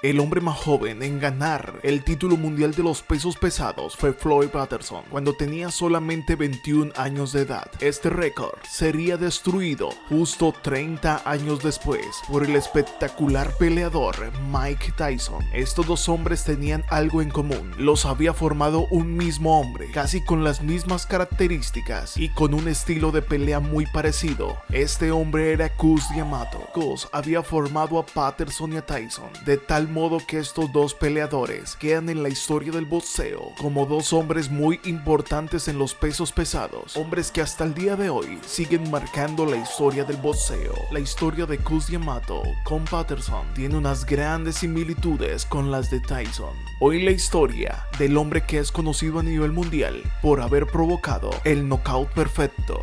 El hombre más joven en ganar el título mundial de los pesos pesados fue Floyd Patterson, cuando tenía solamente 21 años de edad. Este récord sería destruido justo 30 años después por el espectacular peleador Mike Tyson. Estos dos hombres tenían algo en común: los había formado un mismo hombre, casi con las mismas características y con un estilo de pelea muy parecido. Este hombre era Cus D'Amato. Cus había formado a Patterson y a Tyson, de tal modo que estos dos peleadores quedan en la historia del boxeo como dos hombres muy importantes en los pesos pesados, hombres que hasta el día de hoy siguen marcando la historia del boxeo. La historia de Cus D'Amato con Patterson tiene unas grandes similitudes con las de Tyson. Hoy la historia del hombre que es conocido a nivel mundial por haber provocado el knockout perfecto,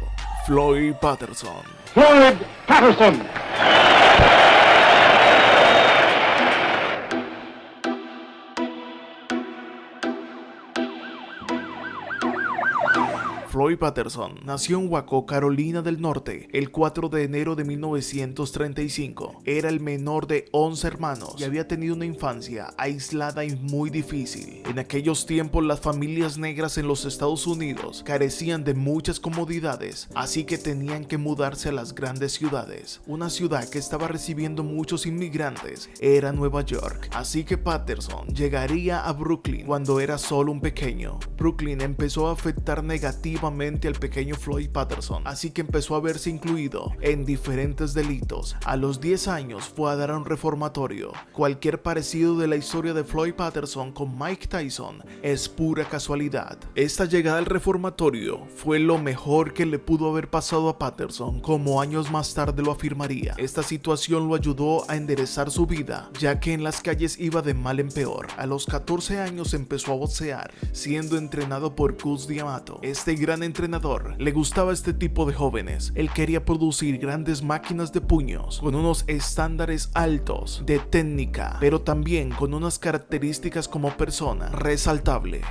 Floyd Patterson. Floyd Patterson. Floyd Patterson nació en Waco, Carolina del Norte, el 4 de enero de 1935. Era el menor de 11 hermanos y había tenido una infancia aislada y muy difícil. En aquellos tiempos, las familias negras en los Estados Unidos carecían de muchas comodidades, así que tenían que mudarse a las grandes ciudades. Una ciudad que estaba recibiendo muchos inmigrantes era Nueva York, así que Patterson llegaría a Brooklyn cuando era solo un pequeño. Brooklyn empezó a afectar negativamente al pequeño Floyd Patterson, así que empezó a verse incluido en diferentes delitos. A los 10 años fue a dar a un reformatorio. Cualquier parecido de la historia de Floyd Patterson con Mike Tyson es pura casualidad. Esta llegada al reformatorio fue lo mejor que le pudo haber pasado a Patterson, como años más tarde lo afirmaría. Esta situación lo ayudó a enderezar su vida, ya que en las calles iba de mal en peor. A los 14 años empezó a boxear, siendo entrenado por Cus D'Amato. Este gran entrenador le gustaba este tipo de jóvenes. Él quería producir grandes máquinas de puños con unos estándares altos de técnica, pero también con unas características como persona resaltable.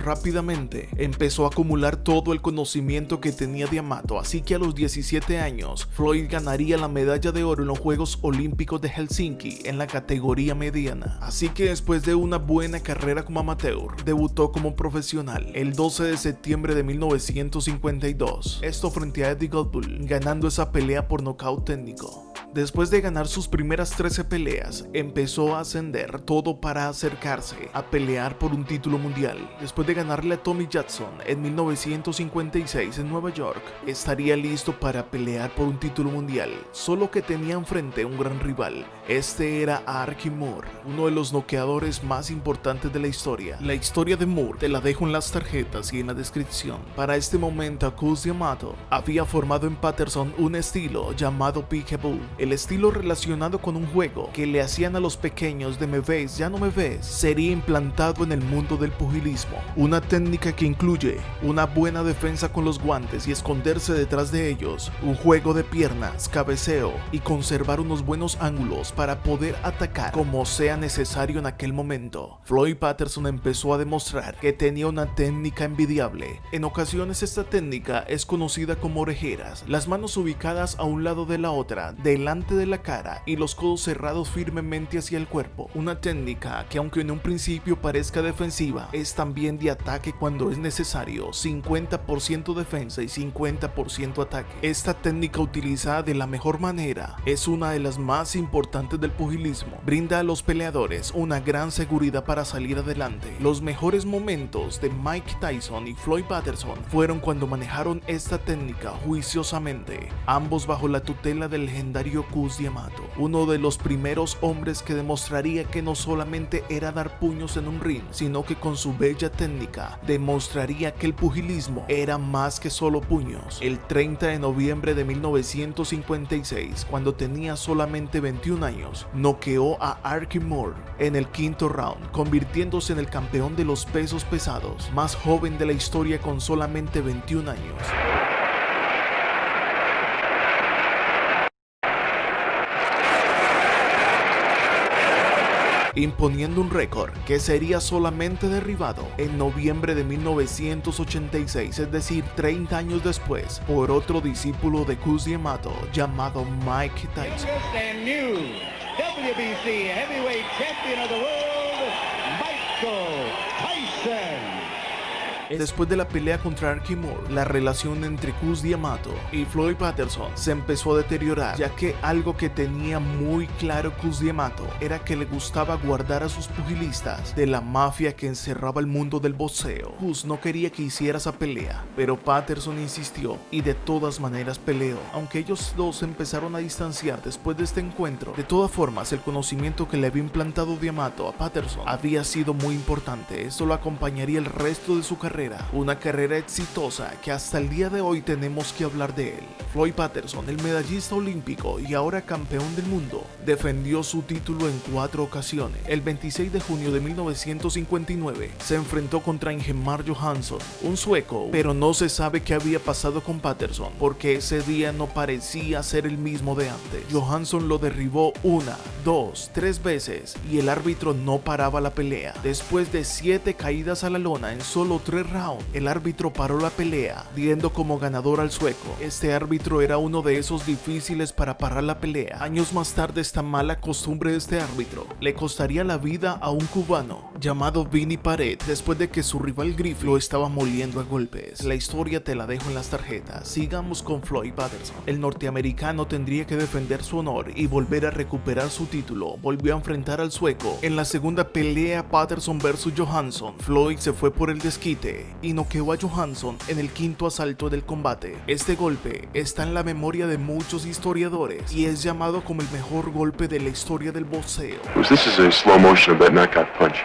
Rápidamente empezó a acumular todo el conocimiento que tenía D'Amato, así que a los 17 años Floyd ganaría la medalla de oro en los Juegos Olímpicos de Helsinki en la categoría mediana. Así que después de una buena carrera como amateur, debutó como profesional el 12 de septiembre de 1952, esto frente a Eddie Goldbull, ganando esa pelea por nocaut técnico. Después de ganar sus primeras 13 peleas, empezó a ascender todo para acercarse a pelear por un título mundial. Después de ganarle a Tommy Jackson en 1956 en Nueva York, estaría listo para pelear por un título mundial, solo que tenía enfrente un gran rival. Este era Arky Moore, uno de los noqueadores más importantes de la historia. La historia de Moore te la dejo en las tarjetas y en la descripción. Para este momento, Cus D'Amato había formado en Patterson un estilo llamado Peekaboo, el estilo relacionado con un juego que le hacían a los pequeños de "me ves, ya no me ves", sería implantado en el mundo del pugilismo. Una técnica que incluye una buena defensa con los guantes y esconderse detrás de ellos, un juego de piernas, cabeceo y conservar unos buenos ángulos para poder atacar como sea necesario en aquel momento. Floyd Patterson empezó a demostrar que tenía una técnica envidiable. En ocasiones esta técnica es conocida como orejeras, las manos ubicadas a un lado de la otra, delante de la cara y los codos cerrados firmemente hacia el cuerpo. Una técnica que, aunque en un principio parezca defensiva, es también de ataque cuando es necesario, 50% defensa y 50% ataque. Esta técnica, utilizada de la mejor manera, es una de las más importantes del pugilismo. Brinda a los peleadores una gran seguridad para salir adelante. Los mejores momentos de Mike Tyson y Floyd Patterson fueron cuando manejaron esta técnica juiciosamente, ambos bajo la tutela del legendario Cus D'Amato, uno de los primeros hombres que demostraría que no solamente era dar puños en un ring, sino que con su bella técnica demostraría que el pugilismo era más que solo puños. El 30 de noviembre de 1956, cuando tenía solamente 21 años, noqueó a Arky Moore en el quinto round, convirtiéndose en el campeón de los pesos pesados más joven de la historia con solamente 21 años. imponiendo un récord que sería solamente derribado en noviembre de 1986, es decir, 30 años después, por otro discípulo de Cus D'Amato llamado Mike Tyson. And new WBC heavyweight champion of the world, Michael Tyson. Después de la pelea contra Arky Moore, la relación entre Cus D'Amato y Floyd Patterson se empezó a deteriorar, ya que algo que tenía muy claro Cus D'Amato era que le gustaba guardar a sus pugilistas de la mafia que encerraba el mundo del boxeo. Cus no quería que hiciera esa pelea, pero Patterson insistió y de todas maneras peleó, aunque ellos dos empezaron a distanciar después de este encuentro. De todas formas, el conocimiento que le había implantado D'Amato a Patterson había sido muy importante. Esto lo acompañaría el resto de su carrera, una carrera exitosa que hasta el día de hoy tenemos que hablar de él. Floyd Patterson, el medallista olímpico y ahora campeón del mundo, defendió su título en 4 ocasiones. El 26 de junio de 1959 se enfrentó contra Ingemar Johansson, un sueco, pero no se sabe qué había pasado con Patterson, porque ese día no parecía ser el mismo de antes. Johansson lo derribó 1, 2, 3 veces y el árbitro no paraba la pelea. Después de 7 caídas a la lona en solo 3 rounds, el árbitro paró la pelea, dando como ganador al sueco. Este árbitro era uno de esos difíciles para parar la pelea. Años más tarde, esta mala costumbre de este árbitro le costaría la vida a un cubano llamado Vinny Pared, después de que su rival Griffith lo estaba moliendo a golpes. La historia te la dejo en las tarjetas. Sigamos con Floyd Patterson. El norteamericano tendría que defender su honor y volver a recuperar su título. Volvió a enfrentar al sueco en la segunda pelea Patterson vs Johansson. Floyd se fue por el desquite y noqueó a Johansson en el 5º asalto del combate. Este golpe está en la memoria de muchos historiadores y es llamado como el mejor golpe de la historia del boxeo. This is a slow motion of that knockout punch.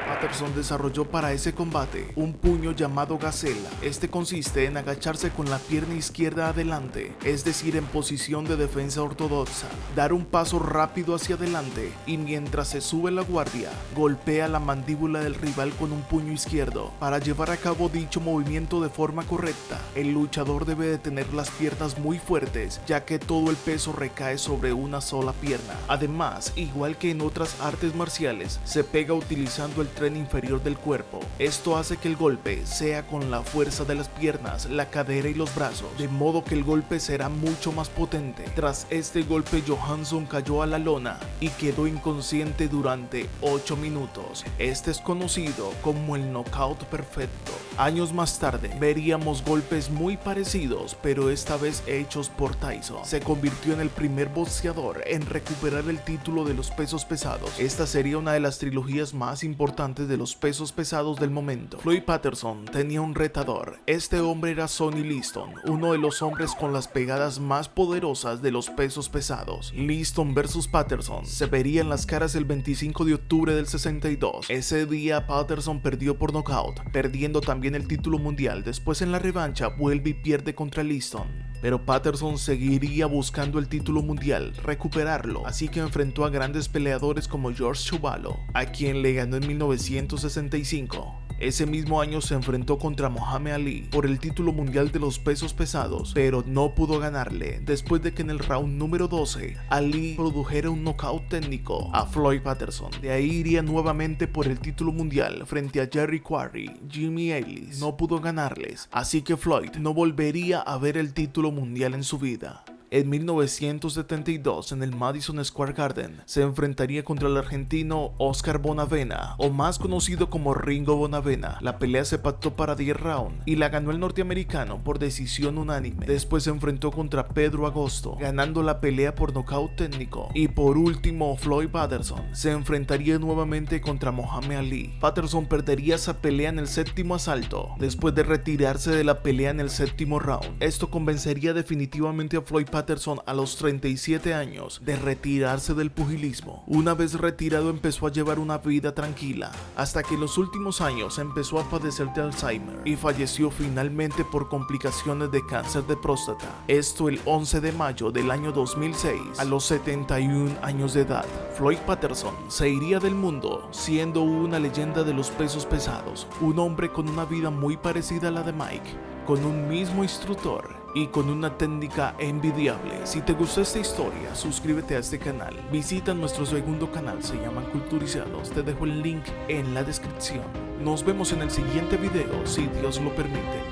Patterson desarrolló para ese combate un puño llamado gacela. Este consiste en agacharse con la pierna izquierda adelante, es decir, en posición de defensa ortodoxa, dar un paso rápido hacia adelante y mientras se sube la guardia, golpea la mandíbula del rival con un puño izquierdo. Para llevar a cabo dicho movimiento de forma correcta, el luchador debe de tener las piernas muy fuertes, ya que todo el peso recae sobre una sola pierna. Además, igual que en otras artes marciales, se pega utilizando el tren inferior del cuerpo. Esto hace que el golpe sea con la fuerza de las piernas, la cadera y los brazos, de modo que el golpe será mucho más potente. Tras este golpe, Johansson cayó a la lona y quedó inconsciente durante 8 minutos. Este es conocido como el knockout perfecto. Años más tarde veríamos golpes muy parecidos, pero esta vez hechos por Tyson. Se convirtió en el primer boxeador en recuperar el título de los pesos pesados. Esta sería una de las trilogías más importantes de los pesos pesados del momento. Floyd Patterson tenía un retador. Este hombre era Sonny Liston, uno de los hombres con las pegadas más poderosas de los pesos pesados. Liston vs Patterson se vería en las caras el 25 de octubre del 62. Ese día Patterson perdió por nocaut, perdiendo también el título mundial. Después en la revancha vuelve y pierde contra Liston, pero Patterson seguiría buscando el título mundial, recuperarlo, así que enfrentó a grandes peleadores como George Chuvalo, a quien le ganó en 1965. Ese mismo año se enfrentó contra Muhammad Ali por el título mundial de los pesos pesados, pero no pudo ganarle, después de que en el round número 12, Ali produjera un knockout técnico a Floyd Patterson. De ahí iría nuevamente por el título mundial frente a Jerry Quarry, Jimmy Ellis. No pudo ganarles, así que Floyd no volvería a ver el título mundial en su vida. En 1972, en el Madison Square Garden, se enfrentaría contra el argentino Oscar Bonavena, o más conocido como Ringo Bonavena. La pelea se pactó para 10 rounds y la ganó el norteamericano por decisión unánime. Después se enfrentó contra Pedro Agosto, ganando la pelea por nocaut técnico. Y por último, Floyd Patterson se enfrentaría nuevamente contra Muhammad Ali. Patterson perdería esa pelea en el 7º asalto, después de retirarse de la pelea en el 7º round. Esto convencería definitivamente a Floyd Patterson a los 37 años de retirarse del pugilismo. Una vez retirado empezó a llevar una vida tranquila, hasta que en los últimos años empezó a padecer de Alzheimer y falleció finalmente por complicaciones de cáncer de próstata. Esto el 11 de mayo del año 2006, a los 71 años de edad. Floyd Patterson se iría del mundo siendo una leyenda de los pesos pesados, un hombre con una vida muy parecida a la de Mike, con un mismo instructor y con una técnica envidiable. Si te gustó esta historia, suscríbete a este canal. Visita nuestro segundo canal, se llama Culturizados. Te dejo el link en la descripción. Nos vemos en el siguiente video, si Dios lo permite.